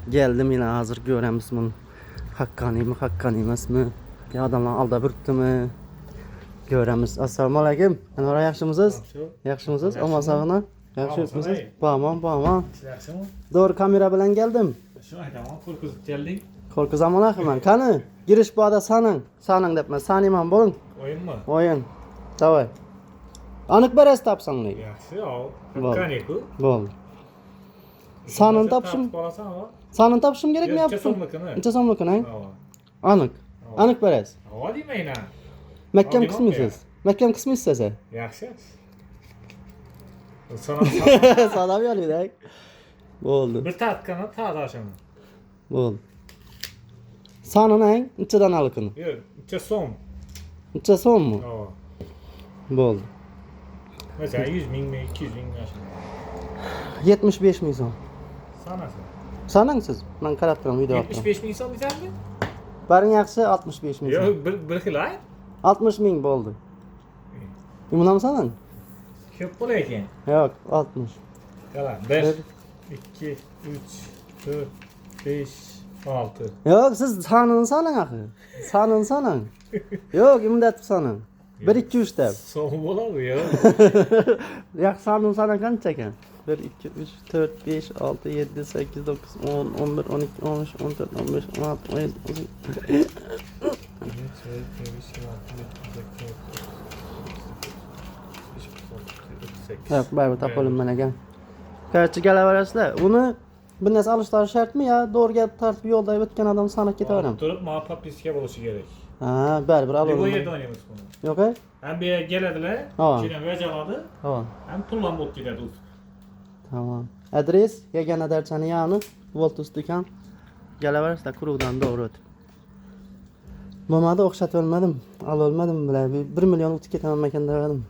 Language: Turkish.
Geldim yine hazır göremiz bunu. Hakkani mi, hakkani emasmi? Ya adamlar alda biriptimi? Göremiz. Assalomu alaykum. Anora yaxshimisiz? Yaxshimisiz? Omon sog'ina? Yaxshi yuribmisiz? Bamon. Yaxshimi? Doğru kamera bilan geldim. Shu aytaman, qo'rqizib kelding. Korkuzam olaman. Qani? Girish boda saning. Saning debman. Saniman bo'ling. O'yinmi? O'yin. Davay. Aniq beres tapsanlik. Yaxshi, yo'q. Bo'ldi. Qaniku. Bo'ldi. Sanini topishim. Sanini topishim kerakmi? Necha so'mlikini? Necha so'mlikini? Ha. Aniq. Aniq beres. Havo demayna. Mahkam Oldiman qismisiz. Mahkam qismisiz esa. Yaxshi. Sadam yo'lidak. Bo'ldi. Bir tatkani ta'dashimi? Bo'ldi. Sanini nechadan alikini? Yo'q, necha so'm? Necha so'mmi? Ha. Bo'ldi. Mesela 100 mingmi, 200 mingmi aşağı. 75 ming so'm. Sanası. Sanang siz. Men qarab turaman video. 75 ming so'm bizarmi? Baring yaxshi 65 ming so'm. Yo'q, bir xil ay. 60 ming bo'ldi. Bunami sanang? Ko'p bo'lar ekan. Yo'q, 60. Qala, 1 2 3 4 5 6. Yo'q, siz sanini sanang axir. Sanini sanang. Yo'q, imdatib sanang. 1 2 3 deb. So'm bo'ladi yo. Yaxshi sanini sanang qancha ekan? 1 2 3 4 5 6 7 8 9 10 11 12 13 14 15 16 17 Yo'q, baribir topolim ekan. Qarchi galaverasizlar. Uni bir narsa olishlari shartmi yo? Do'rga tartib yo'lda o'tgan odam sanab ketaveram. Turib, mana propiska bo'lishi kerak. Ha, baribir Bu olaman. yerda o'ynaymiz buni. Yo'q, Ham bu yerga keladilar, Ha. keyin vajaladi, tamam. ham pullan bo'lib ketadi. Tamam. Adres Yagana Darchani yoni, Voltus do'kon. Galaverasizlar quruqdan doğru o'tib. Bo'lmadi, o'xshatib olmadim. Ololmadim bular. 1 million o'tib ketaman ekan dedim.